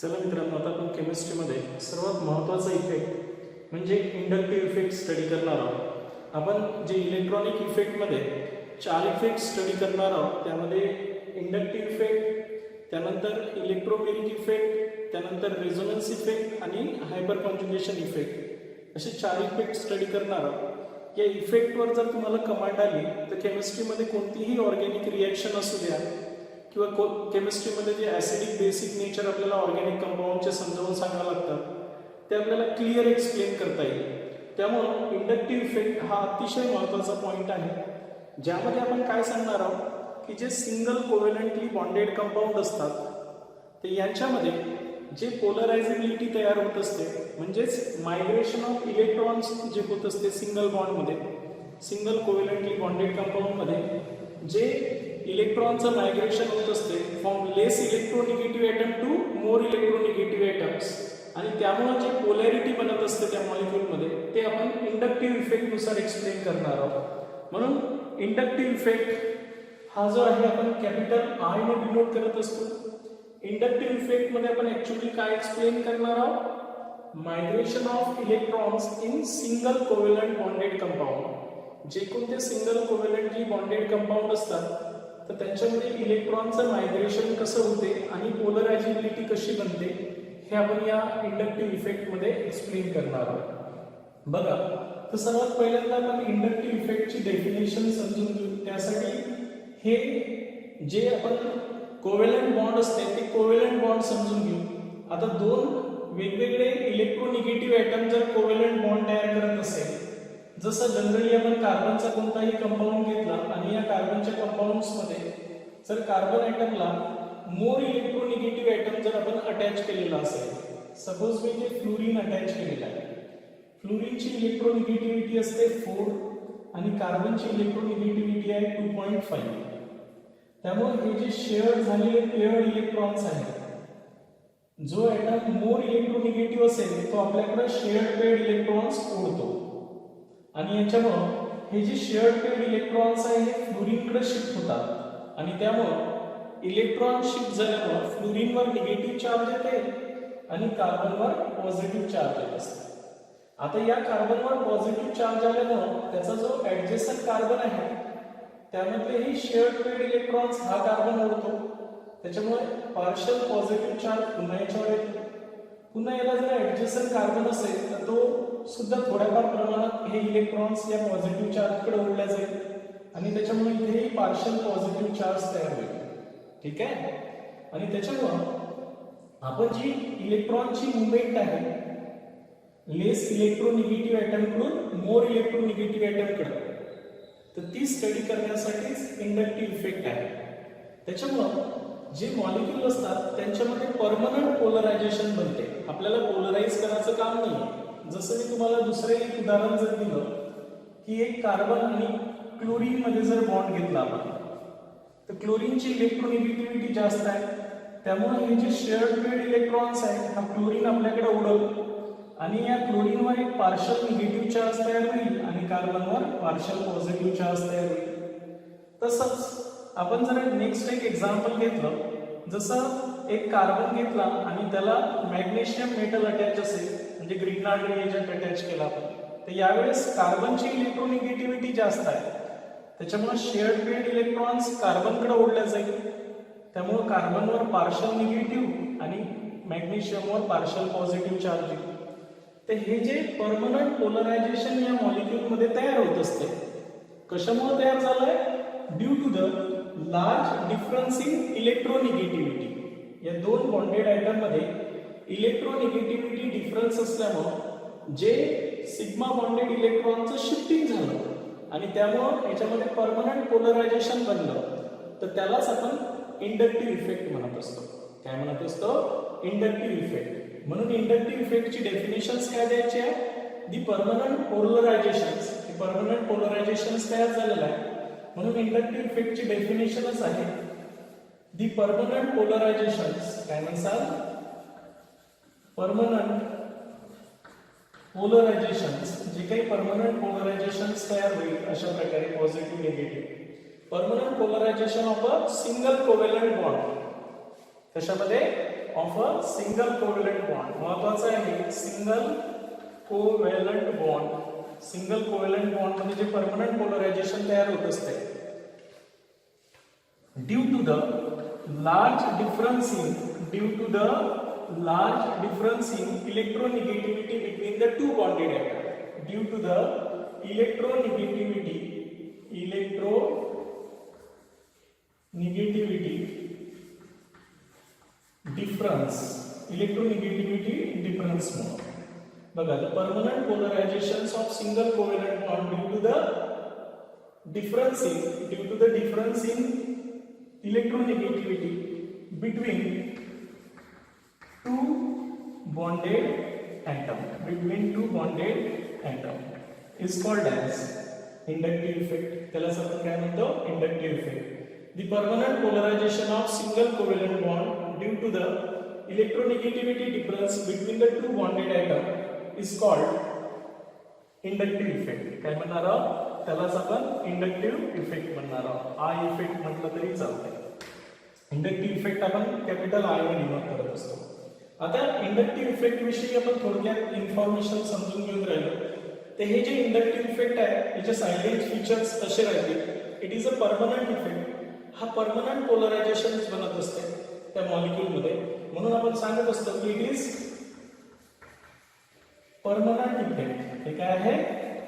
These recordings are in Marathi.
चला मित्रांनो, आता आपण केमिस्ट्रीमध्ये सर्वात महत्त्वाचा इफेक्ट म्हणजे इंडक्टिव्ह इफेक्ट स्टडी करणार आहोत। आपण जे इलेक्ट्रॉनिक इफेक्टमध्ये 4 इफेक्ट स्टडी करणार आहोत, त्यामध्ये इंडक्टिव्ह इफेक्ट, त्यानंतर इलेक्ट्रोमेरिक इफेक्ट, त्यानंतर रेझोनन्स इफेक्ट आणि हायपर कॉन्जुगेशन इफेक्ट असे 4 इफेक्ट स्टडी करणार आहोत। या इफेक्टवर जर तुम्हाला कमांड आली तर केमिस्ट्रीमध्ये कोणतीही ऑर्गॅनिक रिॲक्शन असू द्या किंवा केमिस्ट्रीमध्ये जे ॲसिडिक बेसिक नेचर आपल्याला ऑर्गॅनिक कंपाऊंडचे समजावून सांगावं लागतं ते आपल्याला क्लिअर एक्सप्लेन करता येईल। त्यामुळे इंडक्टिव्ह इफेक्ट हा अतिशय महत्त्वाचा पॉईंट आहे, ज्यामध्ये आपण काय सांगणार आहोत की जे सिंगल कोव्हॅलेंटली बॉन्डेड कंपाऊंड असतात ते यांच्यामध्ये जे पोलरायझेबिलिटी तयार होत असते, म्हणजेच मायग्रेशन ऑफ इलेक्ट्रॉन्स जे होत असते सिंगल बॉन्डमध्ये, सिंगल कोव्हॅलेंटली बॉन्डेड कंपाऊंडमध्ये जे इलेक्ट्रॉनचं मायग्रेशन होत असते from less electronegative atom to more electronegative atoms, आणि त्यामुळे जे पोलॅरिटी बनत असते त्या मॉलिक्यूलमध्ये ते आपण इंडक्टिव्ह इफेक्टनुसार एक्सप्लेन करणार आहोत। म्हणून इंडक्टिव्ह इफेक्ट हा जो आहे आपण कॅपिटल आय ने डिनोट करत असतो। इंडक्टिव्ह इफेक्टमध्ये आपण ॲक्च्युअली काय एक्सप्लेन करणार आहोत, migration of electrons in single covalent bonded compound. जे कोणते सिंगल कोव्हॅलेंटली बॉन्डेड कंपाऊंड असतात तर त्यांच्यामध्ये इलेक्ट्रॉनचं मायग्रेशन कसं होते आणि पोलरायझेबिलिटी कशी बनते हे आपण या इंडक्टिव्ह इफेक्टमध्ये एक्सप्लेन करणार आहोत। बघा, तर सर्वात पहिल्यांदा आपण इंडक्टिव्ह इफेक्टची डेफिनेशन समजून घेऊ। त्यासाठी हे जे आपण कोव्हॅलेंट बॉन्ड असते ते कोव्हॅलेंट बॉन्ड समजून घेऊ। आता दोन वेगवेगळे इलेक्ट्रोनिगेटिव्ह ॲटम जर कोव्हॅलेंट बॉन्ड तयार करत असेल, जसं जनरली आपण कार्बनचा कोणताही कंपाऊंड घेतला आणि या कार्बनच्या कंपाऊंड्समध्ये जर कार्बन ॲटमला मोर इलेक्ट्रोनिगेटिव्ह ॲटम जर आपण अटॅच केलेला असेल, सपोज मी जे फ्लोरीन अटॅच केलेला आहे, फ्लोरीनची इलेक्ट्रोनिगेटिव्हिटी असते 4 आणि कार्बनची इलेक्ट्रोनिगेटिव्हिटी आहे 2.5। त्यामुळे हे जे शेअर झालेले पेअर्ड इलेक्ट्रॉन्स आहेत, जो ॲटम मोर इलेक्ट्रोनिगेटिव्ह असेल तो आपल्याकडे शेअर्ड पेअर्ड इलेक्ट्रॉन्स ओढतो, आणि याच्यामुळे हे जे शेअर्ड पेअर्ड इलेक्ट्रॉन्स आहे हे फ्लोरीनकडे शिफ्ट होतात, आणि त्यामुळे इलेक्ट्रॉन शिफ्ट झाल्यामुळे फ्लोरीनवर निगेटिव्ह चार्ज येते आणि कार्बनवर पॉझिटिव्ह चार्ज येत असते। आता या कार्बनवर पॉझिटिव्ह चार्ज आल्यामुळे त्याचा जो ॲडजेसंट कार्बन आहे त्यामध्ये ही शेअर्ड पेअर्ड इलेक्ट्रॉन्स हा कार्बन ओढतो, त्याच्यामुळे पार्शियल पॉझिटिव्ह चार्ज पुन्हा याच्यावर येतो। पुन्हा याला जर ॲडजेसंट कार्बन असेल तर तो सुद्धा थोड्याफार प्रमाणात हे इलेक्ट्रॉन्स या पॉझिटिव्ह चार्जकडे ओढल्या जाईल आणि त्याच्यामुळे इथेही पार्शियल पॉझिटिव्ह चार्ज तयार होईल। ठीक आहे, आणि त्याच्यामुळे आपण जी इलेक्ट्रॉनची मुवमेंट आहे लेस इलेक्ट्रोनिगेटिव्ह ॲटमकडून मोर इलेक्ट्रोनिगेटिव्ह ॲटमकडे, तर ती स्टडी करण्यासाठीच इंडक्टिव्ह इफेक्ट आहे। त्याच्यामुळे जे मॉलिक्यूल असतात त्यांच्यामध्ये परमनंट पोलरायझेशन बनते, आपल्याला पोलराइज करायचं काम नाही। जसं मी तुम्हाला दुसरे एक उदाहरण जर दिलं की एक कार्बन आणि क्लोरीन मध्ये जर बॉन्ड घेतला आपण, तर क्लोरीनची इलेक्ट्रोनिगेटिव्हिटी जास्त आहे, त्यामुळे हे जे शेअर्ड पेअर्ड इलेक्ट्रॉन्स आहेत हा क्लोरीन आपल्याकडे उडवतो आणि या क्लोरीनवर एक पार्शियल निगेटिव्ह चार्ज तयार होईल आणि कार्बनवर पार्शियल पॉझिटिव्ह चार्ज तयार होईल। तसंच आपण जर नेक्स्ट एक एक्झाम्पल घेतलं, जसं एक कार्बन घेतला आणि त्याला मॅग्नेशियम मेटल अटॅच असेल, म्हणजे ग्रीनलांड रिएजंट अटॅच केला आपण, तर यावेळेस कार्बनची इलेक्ट्रोनिगेटिव्हिटी जास्त आहे, त्याच्यामुळे शेअर्ड पेअर्ड इलेक्ट्रॉन्स कार्बनकडे ओढल्या जाईल, त्यामुळे कार्बनवर पार्शियल निगेटिव्ह आणि मॅग्नेशियमवर पार्शियल पॉझिटिव्ह चार्ज येईल। तर हे जे परमनंट पोलरायझेशन या मॉलिक्यूलमध्ये तयार होत असते, कशामुळे तयार झालंय, due to the large difference in electronegativity. या दोन बॉन्डेड आयटम मध्ये इलेक्ट्रोनिगेटिव्हिटी डिफरन्स असल्यामुळे जे सिग्मा बॉन्डेड इलेक्ट्रॉनचं शिफ्टिंग झालं आणि त्यामुळे याच्यामध्ये परमनंट पोलरायझेशन बनलं, तर त्यालाच आपण इंडक्टिव्ह इफेक्ट म्हणत असतो। काय म्हणत असतो, इंडक्टिव्ह इफेक्ट। म्हणून इंडक्टिव्ह इफेक्टची डेफिनेशन्स काय द्यायची आहे, दी परमनंट पोलरायझेशन्स, हे परमनंट पोलरायझेशन्स तयार झालेलं आहे, म्हणून इंडक्टिव्ह इफेक्टची डेफिनेशनच आहे दी परमनंट पोलरायझेशन्स। काय म्हणतात, परमनंट पोलरायझेशन्स, जे काही परमनंट पोलरायझेशन्स तयार होईल अशा प्रकारे positive negative, permanent polarization of a single covalent bond, कशामध्ये of a single covalent bond. महत्वाचं आहे single covalent bond. Single covalent bond मध्ये जे परमनंट पोलरायझेशन तयार होत असते due to the large difference in electronegativity between the two bonded atoms. Due to the electronegativity difference more. बघा, the permanent polarizations of single covalent bond due to the difference in electronegativity between two bonded atom is called as inductive effect. त्याला आपण काय म्हणतो? inductive effect. The permanent polarization of single covalent bond due to the electronegativity difference between the two bonded atom is called inductive effect. काय म्हणणार आहोत? त्यालाच आपण inductive effect म्हणणार आहोत. I effect म्हटलं तरी चालतंय. inductive effect आपण कॅपिटल I ने डिनोट करत असतो. आता inductive effect विषयी आपण थोडक्यात इन्फॉर्मेशन समजून घेऊन राहिलो. तर हे जे inductive effect आहे याचे सायलेंट फीचर्स कसे राहतील? It is a permanent effect. हा परमनंट पोलरायझेशन बनत असते त्या मॉलिक्यूल मध्ये, म्हणून आपण सांगत असतो की इट इज परमनंट इफेक्ट. हे काय आहे?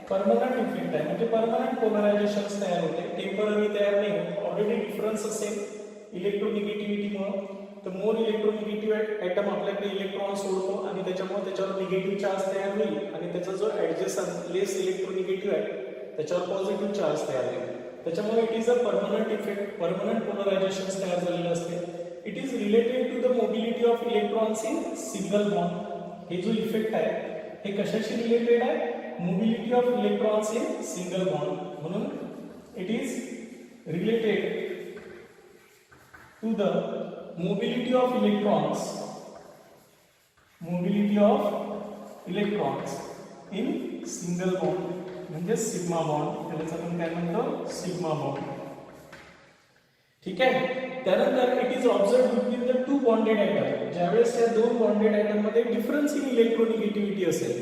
परमनंट इफेक्ट आहे. म्हणजे परमनंट पोलरायझेशन तयार होते, टेम्पररी तयार नाही होत. ऑलरेडी डिफरन्स असेल इलेक्ट्रोनिगेटिव्हिटीमुळे, तर मोर इलेक्ट्रोनिगेटिव्ह ॲटम आपल्याकडे इलेक्ट्रॉन सोडतो आणि त्याच्यामुळे त्याच्यावर निगेटिव्ह चार्ज तयार होईल आणि त्याचा जो ऍडजस्टंट लेस इलेक्ट्रोनिगेटिव्ह आहे त्याच्यावर पॉझिटिव्ह चार्ज तयार होईल. त्याच्यामुळे it is a permanent effect. Permanent polarization तयार झालेले असते. It is related to the mobility of electrons in single bond. हे जो इफेक्ट आहे हे कशाशी रिलेटेड आहे? Mobility of electrons in single bond. म्हणून it is related to the mobility of electrons in single bond म्हणजे सिग्मा बॉन्ड. त्याला आपण काय म्हणतो? Sigma bond. ठीक आहे. त्यानंतर it is observe between the two bonded atom. ज्यावेळेस या दोन बॉन्डेड ॲटम मध्ये डिफरन्स इन इलेक्ट्रोनिगेटिव्हिटी असेल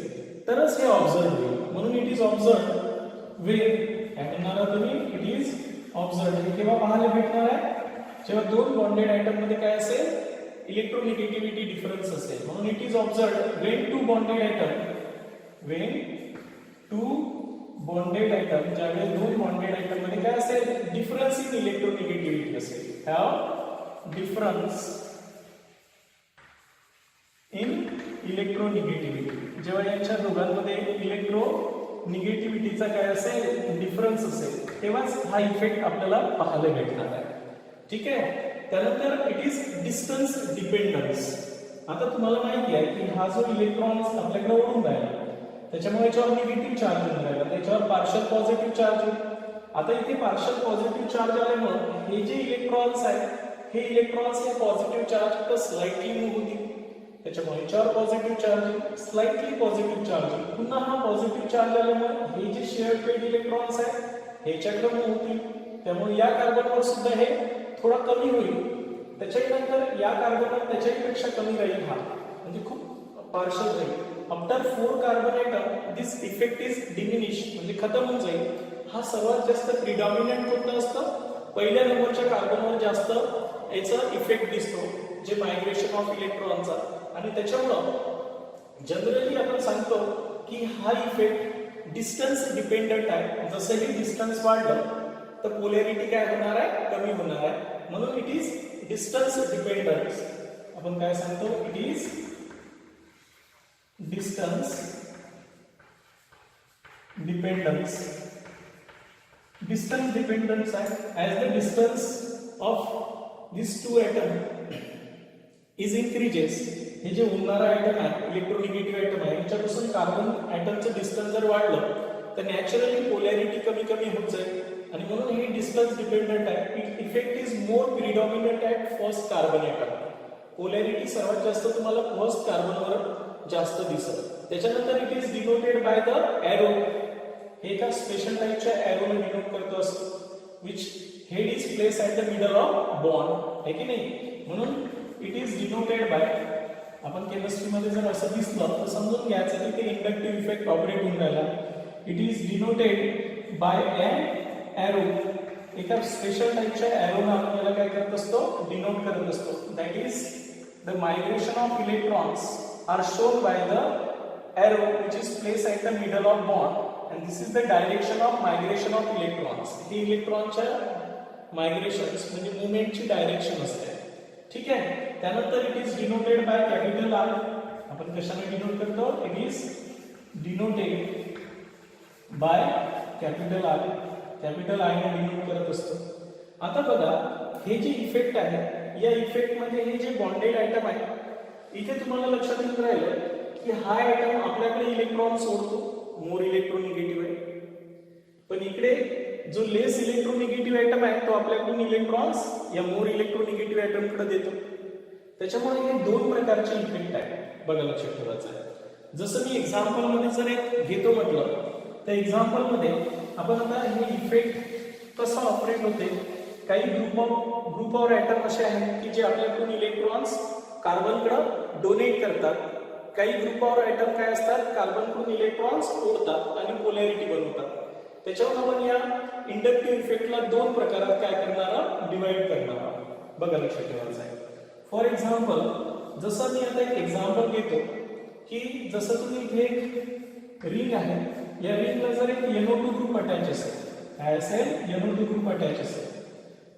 तरच हे ऑब्झर्व होईल. म्हणून इट इज ऑब्झर्व वेन काय म्हणणार तुम्ही? It is observe. हे केव्हा पाहायला भेटणार आहे? जेव्हा दोन बॉन्डेड ॲटम मध्ये काय असेल? इलेक्ट्रोनिगेटिव्हिटी डिफरन्स असेल. म्हणून it is observe when two bonded atom ज्यावेळेस दोन बॉन्डेड ॲटम मध्ये काय असेल? डिफरन्स इन इलेक्ट्रोनिगेटिव्हिटी असेल. Difference in electronegativity. जेव्हा यांच्या दोघांमध्ये इलेक्ट्रोनिगेटिव्हिटीचा काय असेल? डिफरन्स असेल, तेव्हाच हा इफेक्ट आपल्याला पाहायला भेटणार आहे. ठीक आहे. त्यानंतर इट इज डिस्टन्स डिपेंडन्स. आता तुम्हाला माहिती आहे की हा जो इलेक्ट्रॉन आपल्याकडे ओढून राहिला त्याच्यामुळे याच्यावर निगेटिव्ह चार्ज येऊन राहिला, त्याच्यावर पार्शियल पॉझिटिव्ह चार्ज होईल. आता इथे पार्शियल पॉझिटिव्ह चार्ज आल्यामुळे हे जे इलेक्ट्रॉन्स आहेत हे इलेक्ट्रॉन्स या पॉझिटिव्ह चार्ज तर स्लाइटली मूव्ह होतील. त्याच्यामुळे याच्यावर पॉझिटिव्ह चार्ज येईल, स्लाइटली पॉझिटिव्ह चार्ज येईल. पुन्हा हा पॉझिटिव्ह चार्ज आल्यामुळे हे जे शेअर पेड इलेक्ट्रॉन्स आहेत ह्याच्याकडे मूव्ह होतील. त्यामुळे या कार्बनवर सुद्धा हे थोडा कमी होईल. त्याच्यानंतर या कार्बनवर त्याच्यापेक्षा कमी राहील हा, म्हणजे खूप पार्शियल राहील. After 4 carbon atom this effect is diminish, म्हणजे खतम होऊन जाईल. हा सर्वात जास्त प्रिडॉमिनंट कोणतं असतं? पहिल्या नंबरच्या कार्बनवर जास्त याचा इफेक्ट दिसतो, जे मायग्रेशन ऑफ इलेक्ट्रॉनचा. आणि त्याच्यामुळं जनरली आपण सांगतो की हा इफेक्ट डिस्टन्स डिपेंडंट आहे. जसंही डिस्टन्स वाढलं तर पोलॅरिटी काय होणार आहे? कमी होणार आहे. म्हणून इट इज डिस्टन्स डिपेंडन्स. आपण काय सांगतो? It is distance dependence. Distance dependence आहे. As the distance of this two atom is increases. हे जे उडणारा ॲटम आहे इलेक्ट्रोनिगेटिव्ह ॲटम आहे याच्यापासून कार्बन ॲटमचं डिस्टन्स जर वाढलं तर नॅचरली पोलॅरिटी कमी कमी होत जाईल. आणि म्हणून हे डिस्टन्स डिपेंडंट आहे. Effect is more predominant at first carbon atom. Polarity सर्वात जास्त तुम्हाला फर्स्ट कार्बनवर जास्त दिसत. त्याच्यानंतर it is denoted by the arrow. हे एका स्पेशल टाईपच्या एरोने डिनोट करतो असतो, which head is place at the middle of bond, आहे की नाही? म्हणून इट इज डिनोटेड बाय, आपण केमिस्ट्रीमध्ये जर असं दिसलं तर समजून घ्यायचं की ते इंडक्टिव्ह इफेक्ट ऑपरेट होऊन राहिला. It is denoted bye an arrow, एका स्पेशल टाईपच्या एरोने आपण याला काय करत असतो, डिनोट करत असतो. That is the migration of electrons are shown by the arrow which is placed at the middle of bond, and this is the direction of migration of electrons. हे इलेक्ट्रॉनच्या मायग्रेशन्स म्हणजे मूवमेंटची डायरेक्शन असते. ठीक आहे. त्यानंतर it is denoted by capital R. आपण कशाने डिनोट करतो, it is denoted by capital R, capital I ने डिनोट करत असतो. आता बघा हे जे इफेक्ट आहे, या इफेक्ट मध्ये हे जे बॉन्डेड आयटम आहे, इथे तुम्हाला लक्षात येऊन राहिलं की हा आयटम आपल्याकडे इलेक्ट्रॉन सोडतो, मोर इलेक्ट्रोनिगेटिव्ह आहे. पण इकडे जो लेस इलेक्ट्रोनिगेटिव्ह आयटम आहे तो आपल्याकडून इलेक्ट्रॉन्स या मोर इलेक्ट्रोनिगेटिव्ह आयटम कडे देतो. त्याच्यामुळे हे दोन प्रकारचे इफेक्ट आहेत, बघा लक्षात ठेवायचं आहे. जसं मी एक्झाम्पल मध्ये जर एक घेतो म्हटलं, तर एक्झाम्पल मध्ये आपण आता हे इफेक्ट कसं ऑपरेट होते, काही ग्रुप ऑफ आयटम असे आहेत की जे आपल्याकडून इलेक्ट्रॉन्स कार्बनकडे डोनेट करतात. काही ग्रुप ऑफ आयटम काय असतात, कार्बनकडून इलेक्ट्रॉन्स ओढतात आणि पोलॅरिटी बनवतात. त्याच्यावर आपण या इंडक्टिव्ह इफेक्टला दोन प्रकारात काय करणार आहोत, डिवाइड करणार आहोत. बघा लक्षात ठेवायचं आहे. फॉर एक्झाम्पल, जसं मी आता एक एक्झाम्पल घेतो की जसं तुम्ही इथे एक रिंग आहे, या रिंगला जर एक NO2 ग्रुप अटॅच असेल, काय असेल, NO2 ग्रुप अटॅच असेल,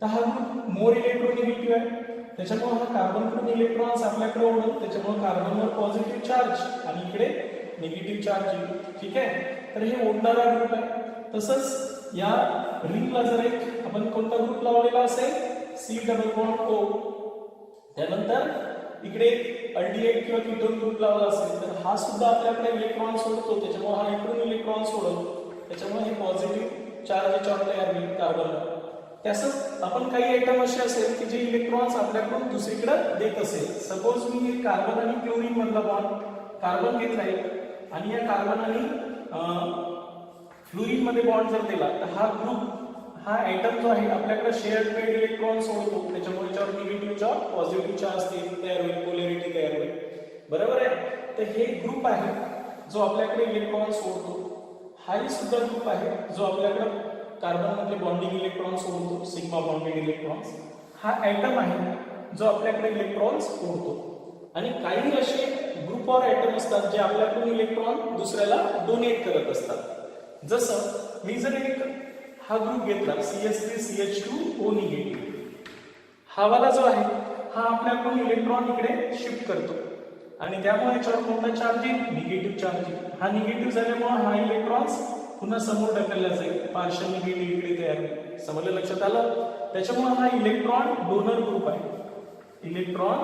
तर हा ग्रुप मोर इलेक्ट्रोनिगेटिव्ह आहे. त्याच्यामुळे हा कार्बनकडून इलेक्ट्रॉन्स आपल्याकडे ओढून, त्याच्यामुळे कार्बनवर पॉझिटिव्ह चार्ज आणि इकडे निगेटिव्ह चार्ज येईल. ठीक आहे. तर हे ओढणारा ग्रुप आहे. तसंच या रिंगला जर एक आपण कोणता ग्रुप लावलेला असेल, C+O. त्यानंतर इकडे अल्डिहाइड किंवा कीटोन ग्रुप लावला असेल, तर हा सुद्धा आपल्याकडे इलेक्ट्रॉन सोडतो. त्याच्यामुळे हा इकडून इलेक्ट्रॉन सोडतो. त्याच्यामुळे हे पॉझिटिव्ह चार्ज याच्यावर तयार होईल कार्बनवर. तसंच आपण काही आयटम असे असेल की जे इलेक्ट्रॉन्स आपल्याकडून दुसरीकडे देत असेल. सपोज मी एक कार्बन आणि क्लोरीन मधला बॉन्ड कार्बन घेतलाय आणि या कार्बन आणि फ्लोरीन मध्ये बॉन्ड जर दिला, तर हा ग्रुप, हा आयटम जो आहे आपल्याकडे शेअर्ड पेड इलेक्ट्रॉन सोडतो. त्याच्यामुळे याच्यावर निगेटिव्ह चार्ज पॉझिटिव्ह चार्ज तयार होईल, पोलॅरिटी तयार होईल. बरोबर आहे. तर हे ग्रुप आहे जो आपल्याकडे इलेक्ट्रॉन सोडतो. हाही सुद्धा ग्रुप आहे जो आपल्याकडे कार्बन मधले बॉन्डिंग इलेक्ट्रॉन सोडतो, सिग्मा बॉन्डेड इलेक्ट्रॉन्स. हा ॲटम आहे जो आपल्याकडे इलेक्ट्रॉन्स सोडतो. आणि काही असे ग्रुप ऑफ ॲटम असतात जे आपल्याकडून इलेक्ट्रॉन दुसऱ्याला डोनेट करत असतात. जसं मी जर एक हा ग्रुप घेतला CH3CH2O निगेटिव्ह, हा वाला जो आहे हा आपल्याकडून इलेक्ट्रॉन इकडे शिफ्ट करतो आणि त्यामुळे याच्यावर कोणता चार्ज येईल, निगेटिव्ह चार्ज येईल. हा निगेटिव्ह झाल्यामुळे हा इलेक्ट्रॉन्स पुन्हा समोर ढकलला जाईल, पार्शियल निगेटिव्ह इकडे तयार होईल. समजलं, लक्षात आलं. त्याच्यामुळे हा इलेक्ट्रॉन डोनर ग्रुप आहे, इलेक्ट्रॉन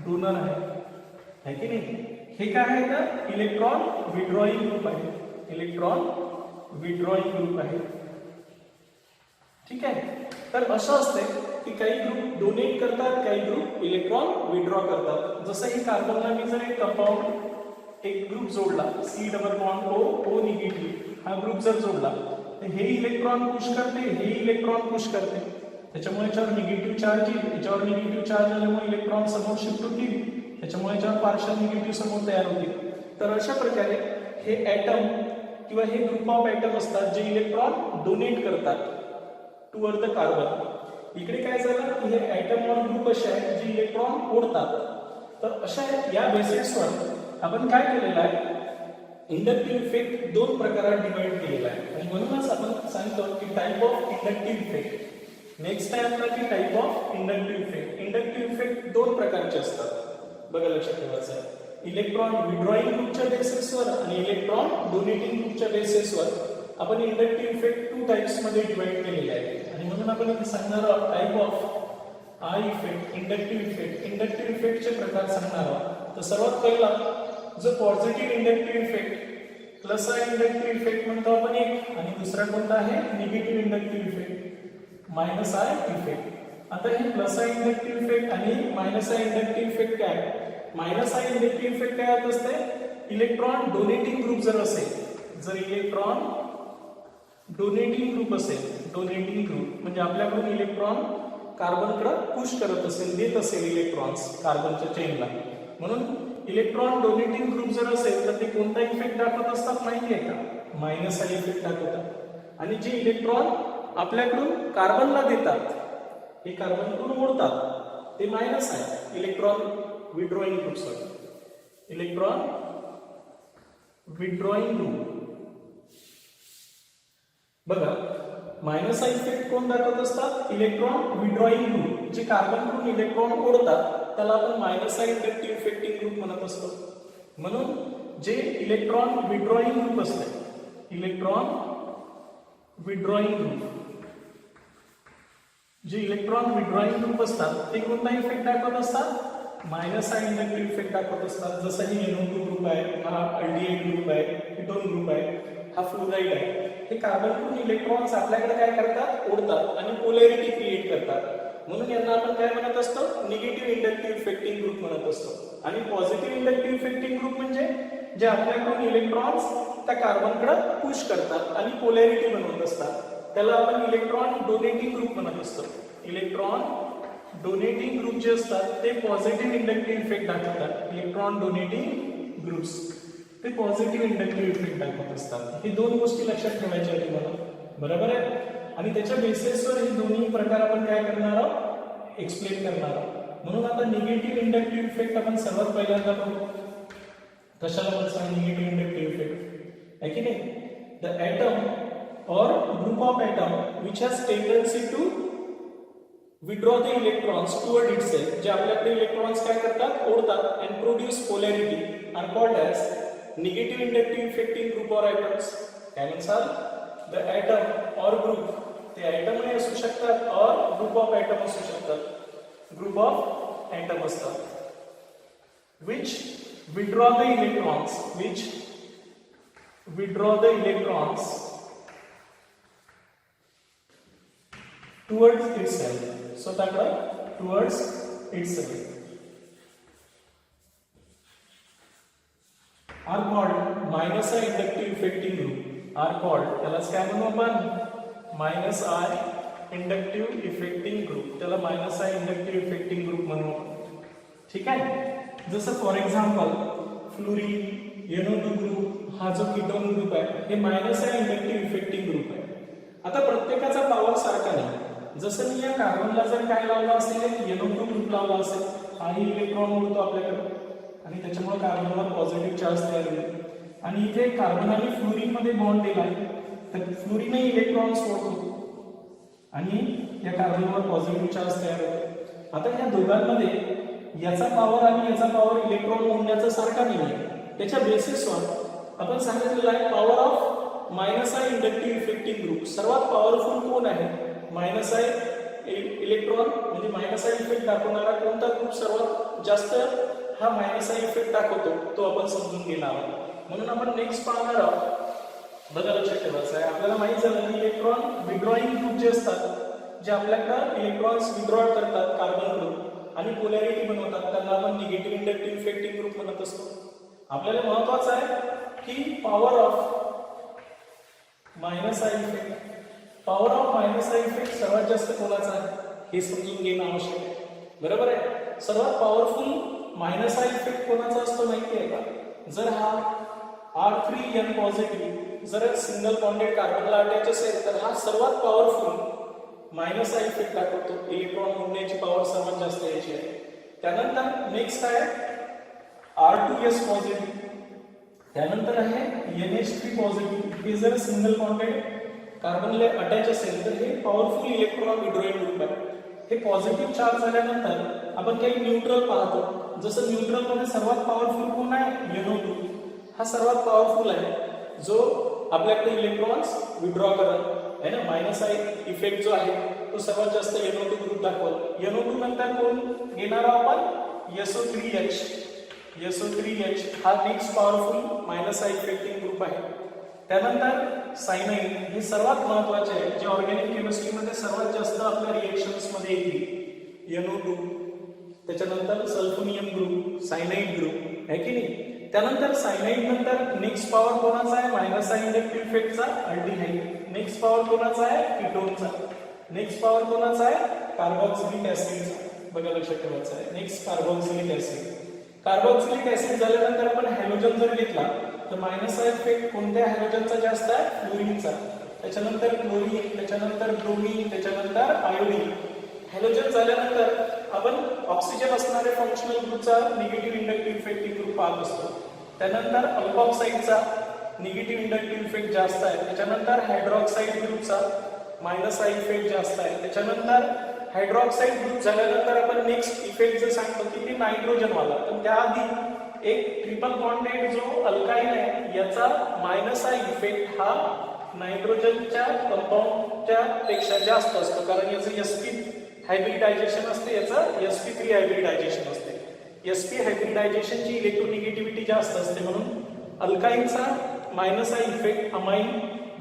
डोनर आहे की नाही. हे काय आहे तर इलेक्ट्रॉन विड्रॉइंग ग्रुप आहे, इलेक्ट्रॉन विड्रॉइंग ग्रुप आहे. ठीक आहे. तर असं असते की काही ग्रुप डोनेट करतात, काही ग्रुप इलेक्ट्रॉन विड्रॉ करतात. जसं ही कार्बनला मी जर एक कंपाऊंड एक ग्रुप जोडला, C+O निगेटिव्ह, हा ग्रुप जर जोडला तर हे इलेक्ट्रॉन पुश करते, हे इलेक्ट्रॉन पुश करते. त्याच्यामुळे याच्यावर निगेटिव्ह चार्ज येईल. याच्यावर निगेटिव्ह चार्ज आल्यामुळे इलेक्ट्रॉन समोर शिफ्ट होतील. त्याच्यामुळे याच्यावर पार्शियल निगेटिव्ह समोर तयार होतील. तर अशा प्रकारे हे ॲटम किंवा हे ग्रुप ऑफ ॲटम असतात जे इलेक्ट्रॉन डोनेट करतात टुवर्ड द कार्बन. इकडे काय झालं की हे ॲटम वन ग्रुप असे आहेत जे इलेक्ट्रॉन ओढतात. तर अशा या बेसिसवर आपण काय केलेलं आहे, इंडक्टिव्ह इफेक्ट दोन प्रकारात डिवाइड केलेला आहे. आणि म्हणूनच आपण सांगतो की type of inductive effect. Next आहे आपला की type of inductive effect. Inductive effect दोन प्रकारचे असतात, बघा लक्षात ठेवायचं आहे. इलेक्ट्रॉन विड्रॉइंग ग्रुपच्या बेसिसवर आणि इलेक्ट्रॉन डोनेटिंग ग्रुपच्या बेसिसवर आपण इंडक्टिव्ह इफेक्ट टू टाइप्स मध्ये डिवाइड केलेले आहे. आणि म्हणून आपण इथे सांगणार आहोत type of I effect, inductive effect. Inductive इफेक्टचे प्रकार सांगणार आहोत. तर सर्वात पहिला जो positive inductive effect, plus I inductive effect म्हणतो आपण एक, आणि दुसरा कोणता आहे negative inductive effect, minus I effect. आता हे प्लस आय इंडक्टिव्ह इफेक्ट आणि मायनस आय इंडक्टिव्ह इफेक्ट काय आहे. मायनस आय इंडक्टिव्ह इफेक्ट काय होत असते, इलेक्ट्रॉन डोनेटिंग ग्रुप जर असेल, जर इलेक्ट्रॉन डोनेटिंग ग्रुप असेल, डोनेटिंग ग्रुप म्हणजे आपल्याकडून इलेक्ट्रॉन कार्बनकडे पुश करत असेल, देत असेल इलेक्ट्रॉन्स कार्बनच्या चेनला. म्हणून इलेक्ट्रॉन डोनेटिंग ग्रुप जर असेल तर ते कोणता इफेक्ट दाखवत असतात माहिती आहे का? मायनस आय इफेक्ट दाखवतात. आणि जे इलेक्ट्रॉन आपल्याकडून कार्बनला देतात, हे कार्बनकडून मोडतात, ते मायनस आहे electron withdrawing group. Electron withdrawing group बघा, मायनस आय इफेक्ट कोण दाखवत असतात? Electron withdrawing group. जे कार्बनकडून इलेक्ट्रॉन ओढतात त्याला आपण minus I inductive effecting group म्हणत असतो. म्हणून जे इलेक्ट्रॉन विड्रॉइंग ग्रुप असते, इलेक्ट्रॉन विड्रॉइंग ग्रुप, जे इलेक्ट्रॉन विड्रॉइंग ग्रुप असतात ते कोणता इफेक्ट दाखवत असतात? मायनस आय इंडक्टिव्ह इफेक्ट दाखवत असतात. जसं ही NO2 ग्रुप आहे, हा अल्डिहाइड ग्रुप आहे, कीटोन ग्रुप आहे, हा फ्लोराइड आहे. हे कार्बनकडून इलेक्ट्रॉन्स आपल्याकडे काय करतात? ओढतात आणि पोलॅरिटी क्रिएट करतात. म्हणून यांना आपण काय म्हणत असतो? निगेटिव्ह इंडक्टिव्ह इफेक्टिंग ग्रुप म्हणत असतो. आणि पॉझिटिव्ह इंडक्टिव्ह इफेक्टिंग ग्रुप म्हणजे जे आपल्याकडून इलेक्ट्रॉन्स त्या कार्बनकडे पुश करतात आणि पोलॅरिटी बनवत असतात, त्याला आपण इलेक्ट्रॉन डोनेटिंग ग्रुप म्हणत असतो. इलेक्ट्रॉन डोनेटिंग ग्रुप जे असतात ते पॉझिटिव्ह इंडक्टिव्ह इफेक्ट दाखवतात. इलेक्ट्रॉन डोनेटिंग ग्रुप्स ते पॉझिटिव्ह इंडक्टिव्ह इफेक्ट दाखवत असतात. हे दोन गोष्टी लक्षात ठेवायच्या आहेत तुम्हाला, बरोबर आहे? आणि त्याच्या बेसिसवर हे दोन्ही प्रकार आपण काय करणार आहोत? एक्सप्लेन करणार आहोत. म्हणून आता निगेटिव्ह इंडक्टिव्ह इफेक्ट आपण सर्वात पहिल्यांदा बघू. कशाला म्हणतात निगेटिव्ह इंडक्टिव्ह इफेक्ट? आहे की नाही? The atom or group of atom which has tendency to withdraw the electrons toward itself, जे आपल्याकडे इलेक्ट्रॉन्स काय करतात? ओढतात and produce polarity are called as negative inductive effective group or atoms. काय म्हणतात? the atom or group, ते atom ही असू शकतात or group of atom असू शकतात, group of atom असतात which withdraw the electrons, which withdraw the electrons towards itself. So that towards itself are called minus I inductive effective group. Are called, त्यालाच काय म्हणू आपण? Minus I inductive effecting group. त्याला minus I inductive effecting group म्हणू आपण. ठीक आहे? जसं for example fluorine, NO2 group हा जो कीटोन ग्रुप आहे हे minus I inductive effecting group आहे. आता प्रत्येकाचा पॉवर सारखा नाही. जसं मी या कार्बनला जर काय लावलं असेल, NO2 ग्रुप लावला असेल, हाही इलेक्ट्रॉन उडतो आपल्याकडे आणि त्याच्यामुळे कार्बनवर पॉझिटिव्ह चार्ज तयार होईल. आणि इथे कार्बन आणि फ्लोरीन मध्ये बॉन्ड दिला आहे, तर फ्लोरीनही इलेक्ट्रॉन सोडतो आणि या कार्बनवर पॉझिटिव्ह चार्ज तयार होतो. आता या दोघांमध्ये याचा पॉवर आणि याचा पॉवर इलेक्ट्रॉन ओढण्याचा सारखा नाही आहे. त्याच्या बेसिसवर आपण सांगितलेलं आहे power of minus I inductive effective group. सर्वात पॉवरफुल कोण आहे? मायनस आय इलेक्ट्रॉन म्हणजे मायनस आय इफेक्ट दाखवणारा कोणता ग्रुप सर्वात जास्त हा मायनस आय इफेक्ट दाखवतो तो आपण समजून घेणार आहोत. म्हणून आपण नेक्स्ट पाहणार आहोत. बघा लक्षात ठेवायचं आहे, आपल्याला माहित झालं की इलेक्ट्रॉन विड्रॉइंग ग्रुप जे असतात, जे आपल्याकडे इलेक्ट्रॉन्स विड्रॉ करतात कार्बनकडून आणि पोलॅरिटी बनवतात, त्यांना आपण निगेटिव्ह इंडक्टिव्ह इफेक्टिव्ह ग्रुप म्हणत असतो. आपल्याला महत्त्वाचं आहे की power of minus I effect, power of minus I effect सर्वात जास्त कोणाचा आहे हे समजून घेणं आवश्यक आहे, बरोबर आहे? सर्वात पॉवरफुल मायनस आय इफेक्ट कोणाचा असतो माहिती आहे का? जर हा R3N पॉझिटिव्ह जर सिंगल बॉन्डेड कार्बनला अटॅच असेल तर हा सर्वात पॉवरफुल मायनस आय इफेक्ट दाखवतो. इलेक्ट्रॉन ओढण्याची पॉवर सर्वात जास्त याची आहे. त्यानंतर नेक्स्ट आहे R2S पॉझिटिव्ह, त्यानंतर आहे NH3 पॉझिटिव्ह. हे जर सिंगल बॉन्डेड कार्बनला अटॅच असेल तर हे पॉवरफुल इलेक्ट्रॉन विड्रॉइंग ग्रुप आहे. हे पॉझिटिव्ह चार्ज झाल्यानंतर आपण काही न्यूट्रल पाहतो. जसं न्यूट्रल मध्ये सर्वात पॉवरफुल कोण आहे? NO2 हा सर्वात पॉवरफुल आहे, जो आपल्याकडे इलेक्ट्रॉन्स विड्रॉ करत आहे ना. मायनस आय इफेक्ट जो आहे तो सर्वात जास्त NO2 ग्रुप दाखवल. NO2 नंतर कोण घेणार आपण? SO3H. SO3H हा next powerful minus I effecting group आहे. त्यानंतर सायनाइड हे सर्वात महत्त्वाचे आहे, जे ऑर्गॅनिक केमिस्ट्रीमध्ये सर्वात जास्त आपल्या रिएक्शन्स मध्ये येतील. NO2, त्याच्यानंतर सल्फोनियम ग्रुप, सायनाइड ग्रुप आहे की नाही. त्यानंतर सायनाइड नंतर नेक्स्ट पॉवर कोणाचा आहे? मायनस आय इंडक्टिव्ह इफेक्टचा अल्डिहाइड. नेक्स्ट पॉवर कोणाचा आहे? कीटोनचा. नेक्स्ट पॉवर कोणाचा आहे? कार्बोक्सिलिक ऍसिडचा. बघा लक्षात ठेवायचं आहे. Next carboxylic acid. Carboxylic acid झाल्यानंतर आपण हॅलोजन जर घेतला तर मायनस आय इफेक्ट कोणत्या हॅलोजनचा जास्त आहे? फ्लोरीनचा. त्याच्यानंतर क्लोरीन, त्याच्यानंतर ब्रोमीन, त्याच्यानंतर आयोडीन. हॅलोजन झाल्यानंतर आपण ऑक्सिजन असणारे फंक्शनल ग्रुपचा निगेटिव्ह इंडक्टिव्ह इफेक्टिव्ह ग्रुप पाहत असतो. त्यानंतर अल्कोऑक्साईडचा निगेटिव्ह इंडक्टिव्ह इफेक्ट जास्त आहे. त्याच्यानंतर हायड्रॉक्साईड ग्रुपचा मायनस आय इफेक्ट जास्त आहे. त्याच्यानंतर हायड्रॉक्साईड ग्रुप झाल्यानंतर आपण नेक्स्ट इफेक्ट जे सांगतो की ते नायट्रोजन वाला. पण त्याआधी एक ट्रिपल बॉन्डेड जो अल्काईन आहे याचा मायनस आय इफेक्ट हा नायट्रोजनच्या कंपाऊंडच्या पेक्षा जास्त असतो, कारण याचं sp हायब्रिडायझेशन असते, याचं sp3 हायब्रिडायझेशन असते. sp हायब्रिडायझेशनची इलेक्ट्रोनिगेटिव्हिटी जास्त असते, म्हणून अल्काईनचा minus I effect amine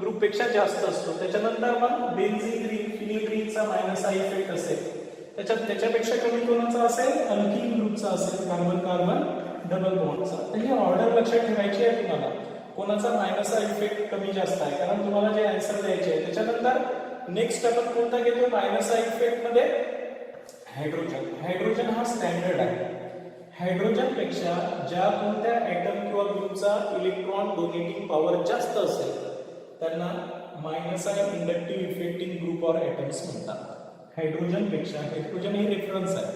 group पेक्षा जास्त असतो. त्याच्यानंतर मग बेन्झीन रिंग, फिनिल रिंगचा मायनस आय इफेक्ट असेल. त्याच्यापेक्षा कमी कोणाचा असेल? अल्किल ग्रुपचा असेल, कार्बन कार्बन डबल बॉन्डचा. तर ही ऑर्डर लक्षात ठेवायची आहे तुम्हाला. कोणाचा मायनस आय इफेक्ट कमी जास्त आहे, कारण तुम्हाला जे आन्सर द्यायचे आहे. त्याच्यानंतर नेक्स्ट आपण कोणता घेतो मायनस आय इफेक्ट मध्ये? हायड्रोजन. हायड्रोजन हा स्टँडर्ड आहे. हायड्रोजन पेक्षा ज्या कोणत्या ऍटम किंवा ग्रुपचा इलेक्ट्रॉन डोनेटिंग पॉवर जास्त असेल त्यांना minus I inductive effecting group or atoms म्हणतात. हायड्रोजन पेक्षा, हायड्रोजन हे रेफरन्स आहे.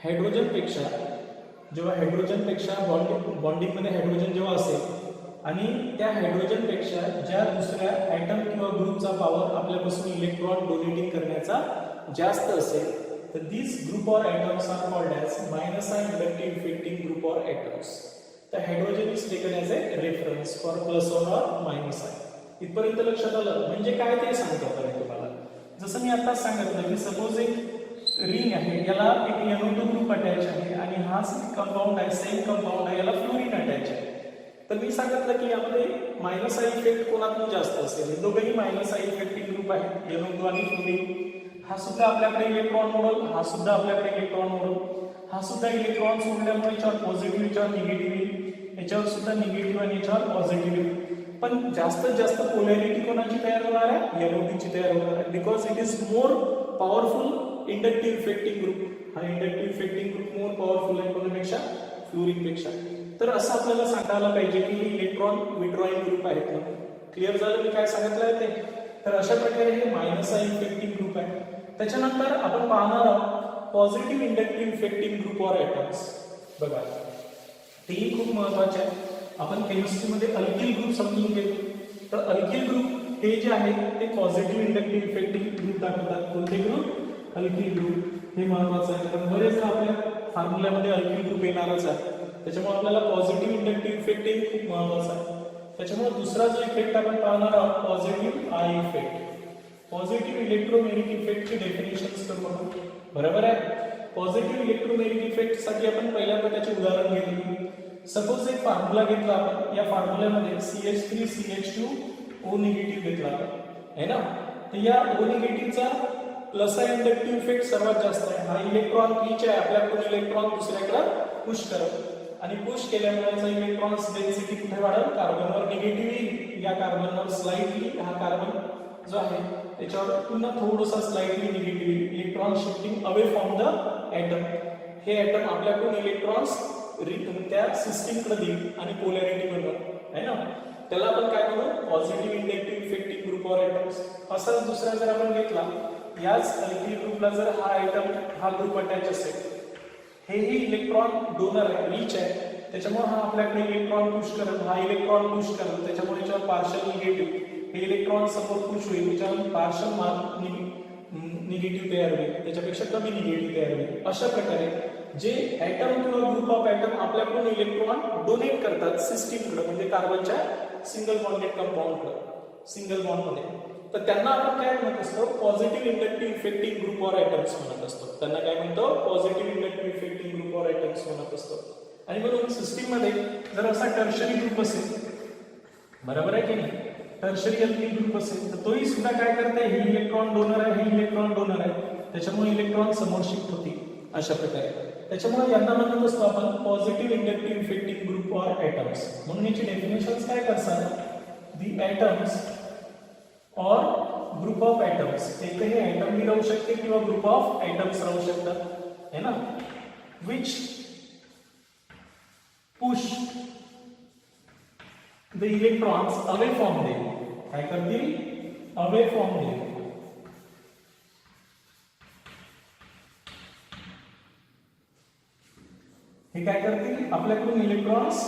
हायड्रोजन पेक्षा जेव्हा हायड्रोजन पेक्षा बॉन्डिंग मध्ये हायड्रोजन जेव्हा असेल आणि त्या हायड्रोजन पेक्षा ज्या दुसऱ्या ऍटम किंवा ग्रुपचा पॉवर आपल्यापासून इलेक्ट्रॉन डोनेटिंग करण्याचा जास्त असेल तर this group or atoms are called as minus I inductive effecting group or atoms. तर hydrogen is taken as a reference for plus or minus I. इथपर्यंत लक्षात आलं? म्हणजे काय ते सांगतो आपण तुम्हाला. जसं मी आता सांगितलं की सपोज एक रिंग आहे, याला एक NO2 ग्रुप अटॅच आहे आणि हाच कंपाऊंड आहे, सेम कंपाऊंड आहे, याला फ्लोरीन अटॅच आहे. तर मी सांगितलं की यामध्ये मायनस आय इफेक्ट कोणातून जास्त असेल? हे दोघेही मायनस आय इफेक्टिव्ह ग्रुप आहेत, NO2 आणि फ्लोरीन. हा सुद्धा आपल्याकडे इलेक्ट्रॉन मोडल, हा सुद्धा आपल्याकडे इलेक्ट्रॉन मोडल, हा सुद्धा इलेक्ट्रॉन सोडल्यामुळे याच्यावर पॉझिटिव्ह, याच्यावर निगेटिव्ह येईल, याच्यावर सुद्धा निगेटिव्ह आणि याच्यावर पॉझिटिव्ह येईल. पण जास्तीत जास्त पोलॅरिटी कोणाची तयार होणार आहे? NO2 ची तयार होणार आहे, because it is more powerful inductive effective group. हा inductive effective group more powerful आहे कोणापेक्षा? फ्लोरीन पेक्षा. तर असं आपल्याला सांगायला पाहिजे की इलेक्ट्रॉन विड्रॉइंग ग्रुप आहेत म्हणून. क्लिअर झालं मी काय सांगितलं आहे ते? तर अशा प्रकारे हे मायनस आय इफेक्टिव्ह ग्रुप आहे. त्याच्यानंतर आपण पाहणार आहोत positive inductive effective group or atoms. बघा तेही खूप महत्वाचे आहे. आपण केमिस्ट्रीमध्ये अल्किल ग्रुप समजून घेतो. तर अल्किल ग्रुप हे जे आहे ते पॉझिटिव्ह इंडक्टिव्ह इफेक्टिव्ह ग्रुप दाखवतात. कोणते ग्रुप? Alkyl group. हे महत्वाचं आहे, कारण बरेच आपल्या फॉर्म्युल्यामध्ये अल्किल ग्रुप येणारच आहे. त्याच्यामुळे आपल्याला पॉझिटिव्ह इंडक्टिव्ह इफेक्टिव्ह खूप महत्वाचा आहे. त्याच्यामुळे दुसरा जो इफेक्ट आपण पाहणार आहोत positive I effect. Positive electromagnetic इफेक्टची डेफिनेशन्स करू आपण. बरोबर आहे? पॉझिटिव्ह इलेक्ट्रोमॅग्नेटिक इफेक्ट साठी आपण पहिल्यांदा त्याचे उदाहरण घेतले. सपोज एक फॉर्म्युला घेतला आपण, या फॉर्म्युल्यामध्ये CH3CH2O निगेटिव्ह घेतला आहे ना. तर या O निगेटिव्हचा प्लस आय इंडक्टिव्ह इफेक्ट सर्वात जास्त आहे. हा इलेक्ट्रॉन रिच आहे, आपल्याकडून इलेक्ट्रॉन दुसऱ्याकडे पुश करत आणि पुश केल्यामुळे इलेक्ट्रॉन्स डेन्सिटी कुठे वाढेल? कार्बनवर निगेटिव्ह येईल, या कार्बनवर स्लाइटली, हा कार्बन जो आहे त्याच्यावर पुन्हा थोडासा स्लाइटली निगेटिव्ह येईल. Electron shifting away from the atom. हे ऍटम आपल्याकडून इलेक्ट्रॉन्स त्या सिस्टीमकडे देईल आणि पोलॅरिटी बनवणार आहे ना. त्याला आपण काय म्हणू? Positive inductive effective group or atoms. असाच दुसरा जर आपण घेतला, याच अल्किल ग्रुपला जर हा ऍटम, हा ग्रुप अटॅच असेल, हेही इलेक्ट्रॉन डोनर आहे, रिच आहे, त्याच्यामुळे हा आपल्याकडे इलेक्ट्रॉन पुश करत, हा इलेक्ट्रॉन पुश करत, त्याच्यामुळे याच्यावर पार्शल निगेटिव्ह, हे इलेक्ट्रॉन समोर पुश होईल, त्याच्यावर पार्शल निगेटिव्ह तयार होईल, त्याच्यापेक्षा कमी निगेटिव्ह तयार होईल. अशा प्रकारे जे ऍटम किंवा ग्रुप ऑफ ऍटम आपल्याकडून इलेक्ट्रॉन डोनेट करतात सिस्टीमकडे, म्हणजे कार्बनच्या सिंगल बॉन्डेड कंपाऊंडकडे, सिंगल बॉन्डमध्ये, तर त्यांना आपण काय म्हणत असतो? Positive inductive effective group or atoms म्हणत असतो. त्यांना काय म्हणतो? Positive inductive effective group or atoms म्हणत असतो. आणि म्हणून सिस्टीम मध्ये जर असा टर्शरी ग्रुप असेल, बरोबर आहे की नाही, टर्शरी अल्किल ग्रुप असेल, तर तोही सुद्धा काय करते? हे इलेक्ट्रॉन डोनर आहे, हे इलेक्ट्रॉन डोनर आहे, त्याच्यामुळे इलेक्ट्रॉन समोर शिफ्ट होतील अशा प्रकारे. त्याच्यामुळे यांना म्हणत असतो आपण positive inductive effective group or atoms. म्हणून याची डेफिनेशन्स काय करतात? The atoms or group of atoms, एकही ॲटम बी राहू शकते किंवा ग्रुप ऑफ ॲटम्स राहू शकतात, है ना, which push the electrons away from them, काय करतील, अवे फ्रॉम देम, हे काय करतील, आपल्याकडून इलेक्ट्रॉन्स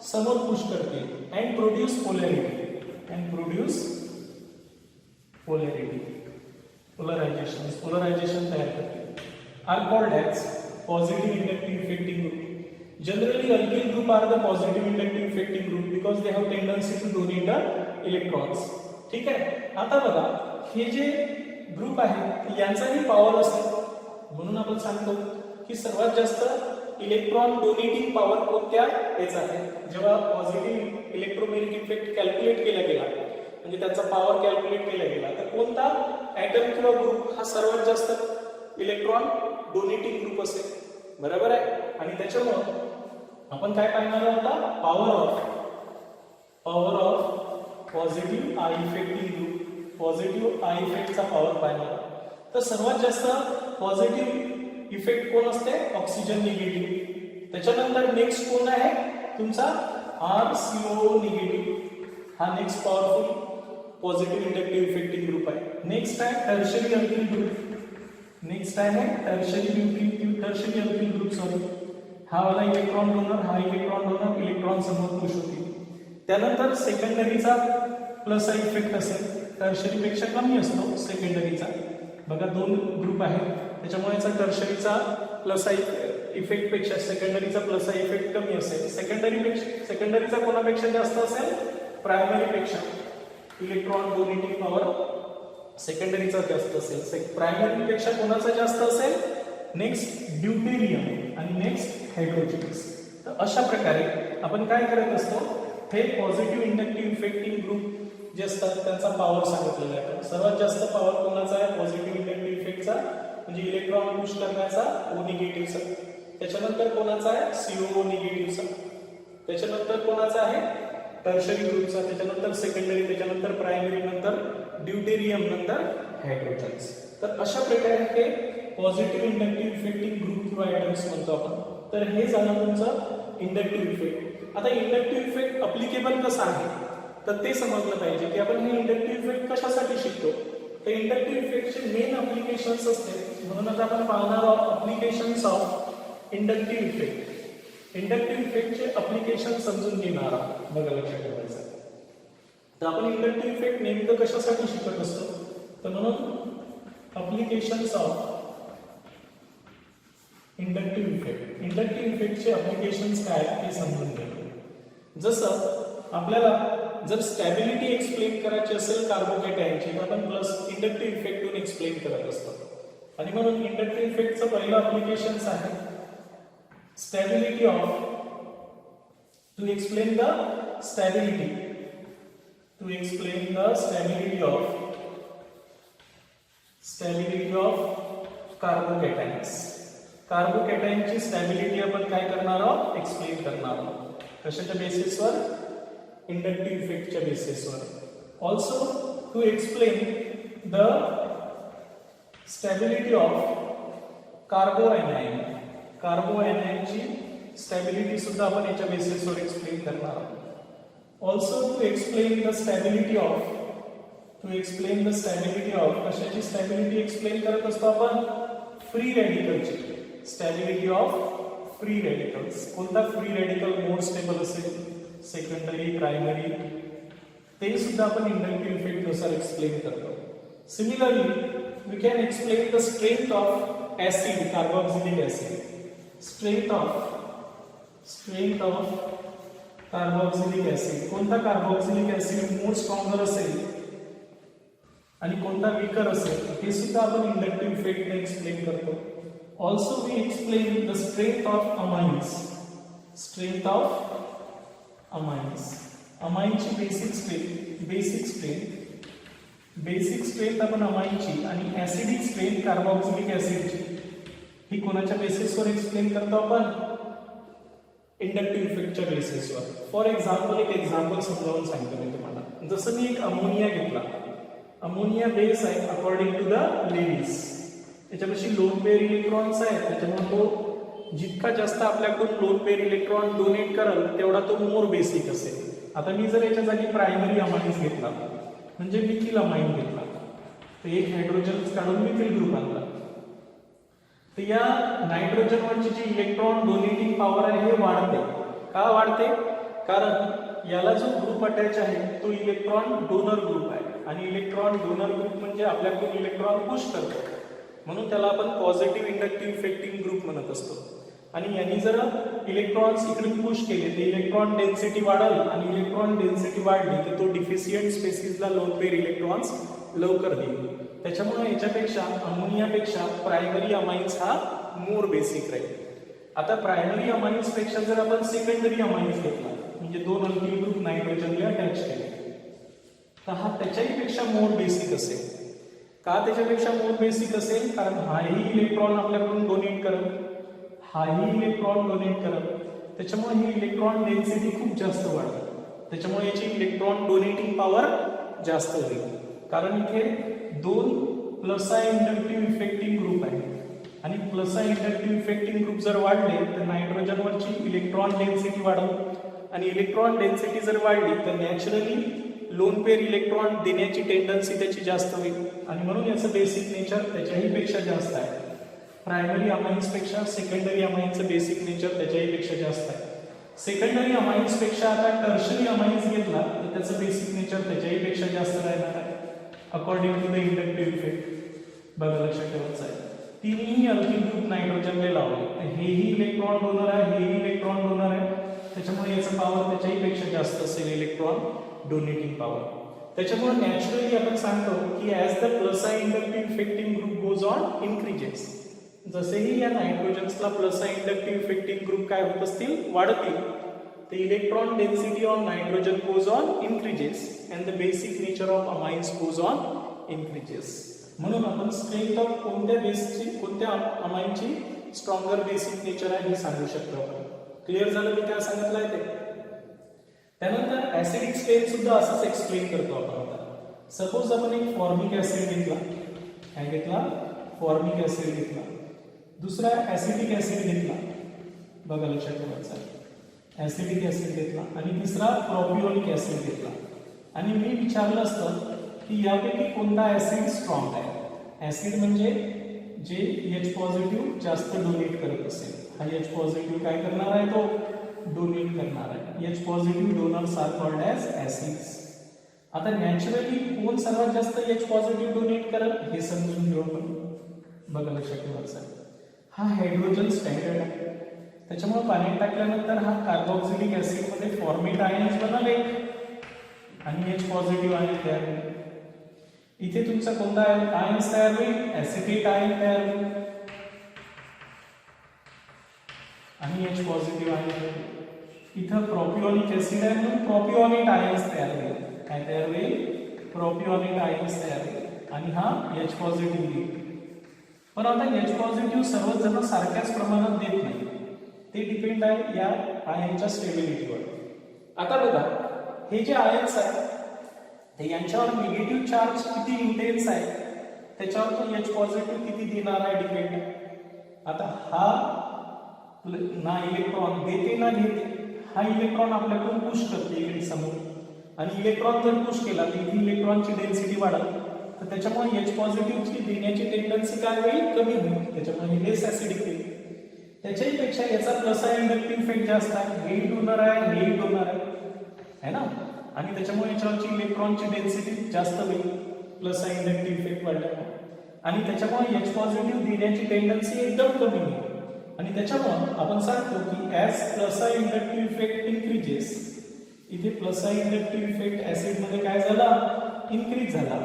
समोर पुश करतील and produce polarity, and produce polarity, polarization तयार करतील, are called as positive inductive effective group. Generally, alkyl group are the positive inductive effective group because they have tendency to donate the electrons. ठीक आहे. आता बघा, हे जे ग्रुप आहे यांचाही पॉवर असते, म्हणून आपण सांगतो की सर्वात जास्त इलेक्ट्रॉन डोनेटिंग पॉवर कोणत्या याचा आहे. जेव्हा पॉझिटिव्ह इलेक्ट्रोमॅग्नेटिक इफेक्ट कॅल्क्युलेट केला गेला, म्हणजे त्याचा पॉवर कॅल्क्युलेट केला गेला, तर कोणता ॲटम किंवा ग्रुप हा सर्वात जास्त इलेक्ट्रॉन डोनेटिंग ग्रुप असेल, बरोबर आहे. आणि त्याच्यामुळे आपण काय पाहणार आहोत, power of positive I effective group, positive I इफेक्टचा पॉवर पाहणार. तर सर्वात जास्त पॉझिटिव्ह इफेक्ट कोण असते, ऑक्सिजन निगेटिव्ह. त्याच्यानंतर नेक्स्ट कोण आहे तुमचा RCO निगेटिव्ह, हा next powerful positive inductive effective group आहे. नेक्स्ट आहे टर्शरी अल्किल ग्रुप, नेक्स्ट आहे टर्शरी अल्किल ग्रुप, सॉरी, हा वाला इलेक्ट्रॉन डोनर, हा इलेक्ट्रॉन डोनर, इलेक्ट्रॉन समोर पुश होतील. त्यानंतर सेकंडरीचा प्लस आय इफेक्ट असेल, टर्शरी पेक्षा कमी असतो सेकंडरीचा. बघा दोन ग्रुप आहेत, त्याच्यामुळे याचा टर्शरीचा प्लस आय इफेक्ट पेक्षा सेकंडरीचा प्लस आय इफेक्ट कमी असेल. सेकंडरीचा कोणापेक्षा जास्त असेल, प्रायमरी पेक्षा. इलेक्ट्रॉन डोनेटिंग पॉवर सेकंडरीचा जास्त असेल, प्रायमरी पेक्षा कोणाचा जास्त असेल, नेक्स्ट ड्यूटेरियम आणि नेक्स्ट हायड्रोजन्स. तर अशा प्रकारे आपण काय करत असतो, हे पॉझिटिव्ह इंडक्टिव्ह इफेक्टिव्ह ग्रुप जे असतात त्यांचा पॉवर सांगितलेला आहे. सर्वात जास्त पॉवर कोणाचा आहे, पॉझिटिव्ह इंडक्टिव्ह इफेक्टचा, म्हणजे इलेक्ट्रॉन पुश करण्याचा, O निगेटिव्हचा. त्याच्यानंतर कोणाचा आहे, CO निगेटिव्हचा. त्याच्यानंतर कोणाचा आहे, टर्शरी ग्रुपचा. त्याच्यानंतर सेकंडरी, त्याच्यानंतर प्रायमरी, नंतर ड्यूटेरियम, नंतर हायड्रोजन्स. तर अशा प्रकारे हे पॉझिटिव्ह इंडक्टिव्ह इफेक्टिव्ह ग्रुप किंवा ॲटम्स म्हणतो आपण. तर हे झालं तुमचं इंडक्टिव्ह इफेक्ट. आता इंडक्टिव्ह इफेक्ट अप्लिकेबल कसा आहे तर ते समजलं पाहिजे की आपण हे इंडक्टिव्ह इफेक्ट कशासाठी शिकतो. तर इंडक्टिव्ह इफेक्टचे मेन अप्लिकेशन्स असते, म्हणून आता आपण पाहणार आहोत applications of inductive effect. Inductive इफेक्टचे अप्लिकेशन समजून घेणार आहोत, बघा लक्षात ठेवायचं. तर आपण इंडक्टिव्ह इफेक्ट नेमकं कशासाठी शिकत असतो, तर म्हणून applications of inductive effect. Inductive इफेक्टचे अप्लिकेशन्स काय ते समजून घ्या. जसं आपल्याला जर स्टॅबिलिटी एक्सप्लेन करायची असेल कार्बोकॅटायनची, तर आपण प्लस इंडक्टिव्ह इफेक्टून एक्सप्लेन करत असतो. आणि म्हणून इंडक्टिव्ह इफेक्टचं पहिलं अप्लिकेशन्स आहे stability of, to explain the stability, to explain the stability of carbocations. कार्बोकॅटायनची स्टॅबिलिटी आपण काय करणार आहोत, एक्सप्लेन करणार आहोत. कशाच्या बेसिसवर, इंडक्टिव्ह इफेक्टच्या बेसिसवर. Also to explain the stability of carboanion. कार्बोएनायनची स्टॅबिलिटी सुद्धा आपण याच्या बेसिसवर एक्सप्लेन करणार आहोत. Also to explain the stability of, कशाची स्टॅबिलिटी एक्सप्लेन करत असतो आपण, फ्री रॅडिकलची स्टॅबिलिटी ऑफ फ्री रॅडिकल्स. कोणता फ्री रॅडिकल मोर स्टेबल असेल, सेकंडरी, प्रायमरी, ते सुद्धा आपण इंडक्टिव्ह इफेक्ट नुसार एक्सप्लेन करतो. Similarly we can explain the strength of acid, carboxylic acid. Strength of carboxylic acid. कोणता कार्बोक्सिलिक ऍसिड मोर स्ट्रॉंगर असेल आणि कोणता वीकर असेल, हे सुद्धा आपण इंडक्टिव्ह इफेक्टने एक्सप्लेन करतो. Also we explain the strength of amines. अमाइनची बेसिक स्ट्रेंथ आपण अमाइनची आणि ऍसिडिक स्ट्रेंथ कार्बोक्सिलिक ऍसिडची ही कोणाच्या बेसिसवर एक्सप्लेन करतो आपण, इंडक्टिव्ह इफेक्टच्या बेसिसवर. फॉर एक्झाम्पल एक एक्झाम्पल समजावून सांगतो मी तुम्हाला. जसं मी एक अमोनिया घेतला, अमोनिया बेस आहे अकॉर्डिंग टू द लेडीज. त्याच्यापाशी लोन पेअर इलेक्ट्रॉन्स आहेत, त्याच्यामुळे तो जितका जास्त आपल्याकडून लोन पेअर इलेक्ट्रॉन डोनेट करेल तेवढा तो मोर बेसिक असेल. आता मी जर याच्या जागी प्रायमरी अमाइन्स घेतला म्हणजे मिथिल अमाइन घेतला तर एक हायड्रोजन काढून मिथिल ग्रुप आणला तर या नायट्रोजनवरची जी इलेक्ट्रॉन डोनेटिंग पॉवर आहे हे वाढते. का वाढते? कारण याला जो ग्रुप अटॅच आहे तो इलेक्ट्रॉन डोनर ग्रुप आहे आणि इलेक्ट्रॉन डोनर ग्रुप म्हणजे आपल्याकडून इलेक्ट्रॉन पुश करतो म्हणून त्याला आपण पॉझिटिव्ह इंडक्टिव्ह इफेक्टिंग ग्रुप म्हणत असतो. आणि यांनी जर इलेक्ट्रॉन्स इकडून पुश केले तर इलेक्ट्रॉन डेन्सिटी वाढेल आणि इलेक्ट्रॉन डेन्सिटी वाढली तर तो डिफिशियंट स्पेसिसला लोन पेअर इलेक्ट्रॉन्स लवकर देईल. त्याच्यामुळे याच्यापेक्षा अमोनियापेक्षा प्रायमरी अमाइन्स हा मोर बेसिक राहील. आता प्रायमरी अमाइन्स पेक्षा जर आपण सेकंडरी अमाइन्स घेतला म्हणजे दोन अल्किल ग्रुप नायट्रोजनला अटॅच केले तर हा त्याच्याही पेक्षा मोर बेसिक असेल. का त्याच्यापेक्षा मोर बेसिक असेल? कारण हाही इलेक्ट्रॉन आपल्याकडून डोनेट करत हाही इलेक्ट्रॉन डोनेट करत त्याच्यामुळे ही इलेक्ट्रॉन डेन्सिटी खूप जास्त वाढते. त्याच्यामुळे याची इलेक्ट्रॉन डोनेटिंग पॉवर जास्त होईल. कारण इथे दोन plus I inductive effecting group आहे आणि plus I inductive effecting group जर वाढले तर नायट्रोजनवरची इलेक्ट्रॉन डेन्सिटी वाढेल आणि इलेक्ट्रॉन डेन्सिटी जर वाढली तर नॅचरली लोन पेअर इलेक्ट्रॉन देण्याची टेंडन्सी त्याची जास्त होईल आणि म्हणून याचं बेसिक नेचर त्याच्याही पेक्षा जास्त आहे. प्रायमरी अमाइन्स पेक्षा सेकंडरी अमाइन्सचं बेसिक नेचर त्याच्याही पेक्षा जास्त आहे. सेकंडरी अमाइन्स पेक्षा आता टर्शरी अमाइन्स घेतला तर त्याचं बेसिक नेचर त्याच्याही पेक्षा जास्त राहणार आहे according to the inductive effect. बघा लक्षात ठेवायचं आहे. तिन्ही अल्किल ग्रुप नायट्रोजनला लावले तर हेही इलेक्ट्रॉन डोनर आहे हेही इलेक्ट्रॉन डोनर आहे त्याच्यामुळे याचं पॉवर त्याच्याही पेक्षा जास्त असेल इलेक्ट्रॉन डोनेटिंग पॉवर. त्याच्यामुळे नॅचरली आपण सांगतो की as the plus I inductive effecting group goes on increases. जसेही या नायट्रोजन्सला plus I inductive effecting group काय होत असतील वाढतील तर electron density on nitrogen goes on increases and the basic nature of amines goes on increases. म्हणून आपण स्ट्रेंथ ऑफ कोणत्या अमाइनची स्ट्रॉंगर बेसिक नेचर आहे हे सांगू शकतो आपण. क्लिअर झालं मी काय सांगितलं आहे ते. त्यानंतर ऍसिडिक स्ट्रेन सुद्धा असंच एक्सप्लेन करतो आपण. आता सपोज आपण एक फॉर्मिक ऍसिड घेतला काय घेतला फॉर्मिक ऍसिड घेतला दुसरा ऍसिडिक ऍसिड घेतला बघा लक्षात ठेवायचं ऍसिडिक ऍसिड घेतला आणि तिसरा प्रोपिओनिक ऍसिड घेतला आणि मी विचारलं असतं की यापैकी कोणता ऍसिड स्ट्रॉंग आहे. ऍसिड म्हणजे जे H पॉझिटिव्ह जास्त डोनेट करत असेल. हा H पॉझिटिव्ह काय करणार आहे तो डोनेट करणार आहे. H positive donors are called as acids. आता नॅचरली कोण सर्वात जास्त H पॉझिटिव्ह डोनेट करत हे समजून घेऊ आपण. बघा लक्षात ठेवायचं हा हायड्रोजन स्टँडर्ड आहे त्याच्यामुळे पाण्यात टाकल्यानंतर हा कार्बोक्सिलिक ऍसिड मध्ये फॉर्मेट आयन्स बनवले आणि H पॉझिटिव्ह आयन तयार होईल. इथे तुमचा कोणता आयन्स तयार होईल ऍसिटेट आयन तयार होईल आणि H पॉझिटिव्ह आयन होईल. इथं प्रोपिओनिक ऍसिड आहे म्हणून प्रोपिओनेट आयन्स तयार होईल. काय तयार होईल प्रोपिओनेट आयन्स तयार होईल आणि हा H पॉझिटिव्ह देईल. पण आता H पॉझिटिव्ह सर्वच जण सारख्याच प्रमाणात देत नाही. ते डिपेंड आहे या आयनच्या स्टेबिलिटीवर. आता बघा हे जे आयन्स आहेत ते यांच्यावर निगेटिव्ह चार्ज किती इंटेन्स आहे त्याच्यावर तो H पॉझिटिव्ह किती देणार आहे डिपेंड आहे. आता हा ना इलेक्ट्रॉन देते ना घेते हा इलेक्ट्रॉन आपल्याकडून पुश करते इकडे समोर आणि इलेक्ट्रॉन जर पुश केला तर इथे इलेक्ट्रॉनची डेन्सिटी वाढेल तर त्याच्यामुळे H पॉझिटिव्हची देण्याची टेंडन्सी काय होईल कमी होईल. त्याच्यामुळे लेस ऍसिडिक होईल. त्याच्याही पेक्षा याचा प्लस आय इंडक्टिव्ह इफेक्ट जास्त आहे. हेही डोनर आहे हेही डोनर आहे ना आणि त्याच्यामुळे याच्यावरची इलेक्ट्रॉनची डेन्सिटी जास्त होईल प्लस आय इंडक्टिव्ह इफेक्ट वाढल्यामुळे आणि त्याच्यामुळे H पॉझिटिव्ह देण्याची टेंडन्सी एकदम कमी होईल. आणि त्याच्यामुळे आपण सांगतो की as plus I inductive effect increases इथे plus I inductive effect acid मध्ये काय झाला इन्क्रीज झाला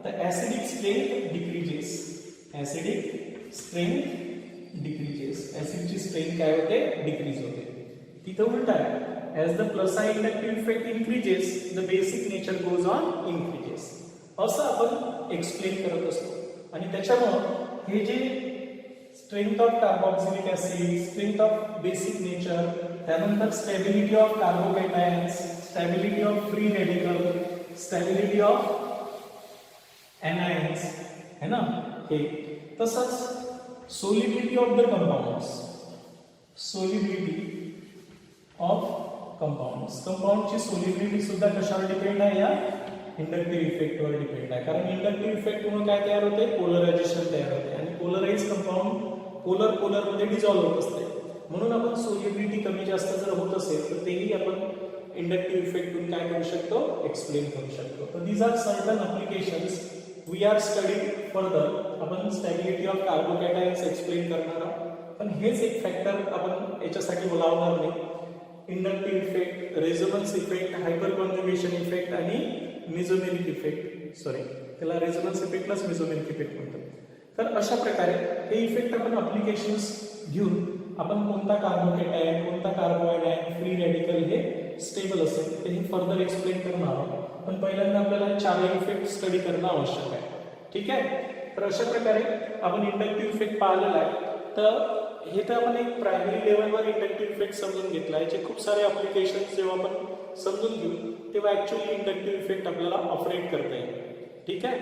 तर acidic strength decreases. Acidic strength decreases ऍसिडची स्ट्रेंथ काय होते डिक्रीज होते. तिथं उलट आहे as the plus I inductive effect increases the basic nature goes on increases असं आपण एक्सप्लेन करत असतो. आणि त्याच्यामुळे हे जे strength of carboxylic acid strength of basic nature त्यानंतर stability of carbocations stability of free radical stability of anions है ना हे. तसंच solubility of the compounds, solubility of compounds, कंपाऊंडची सोलिबिलिटी सुद्धा कशावर डिपेंड आहे, या इंडक्टिव्ह इफेक्टवर डिपेंड आहे. कारण इंडक्टिव्ह इफेक्टमुळे काय तयार होते, पोलरायझेशन तयार होते आणि पोलराइज कंपाऊंड पोलर पोलर मध्ये डिझॉल्व्ह होत असते. म्हणून आपण सोलिबिलिटी कमी जास्त जर होत असेल तर तेही आपण इंडक्टिव्ह इफेक्टून काय करू शकतो, एक्सप्लेन करू शकतो. तर these are certain applications we are studied further. आपण स्टॅबिलिटी ऑफ कार्बोकॅटायन्स एक्सप्लेन करणार आहोत, पण हेच एक फॅक्टर आपण याच्यासाठी लावणार नाही. Inductive effect, resonance effect, hyperconjugation effect आणि मेसोमेरिक इफेक्ट, सॉरी त्याला रेझोनन्स इफेक्टलाच मेसोमेरिक इफेक्ट म्हणतात. तर अशा प्रकारे हे इफेक्ट आपण अप्लिकेशन्स घेऊन आपण कोणता कार्बोकॅटायन, कोणता कार्बोहायड्रेट, फ्री रॅडिकल हे स्टेबल असेल ते फर्दर एक्सप्लेन करणार आहोत. पण पहिल्यांदा आपल्याला चार्ली इफेक्ट स्टडी करणं आवश्यक आहे. ठीक आहे. तर अशा प्रकारे आपण इंडक्टिव्ह इफेक्ट पाहिलेला आहे. तर हे तर आपण एक प्रायमरी लेवलवर इंडक्टिव्ह इफेक्ट समजून घेतला आहे. जे खूप सारे ॲप्लिकेशन्स जेव्हा आपण समजून घेऊ तेव्हा ॲक्च्युअली इंडक्टिव्ह इफेक्ट आपल्याला ऑपरेट करता येईल. ठीक आहे.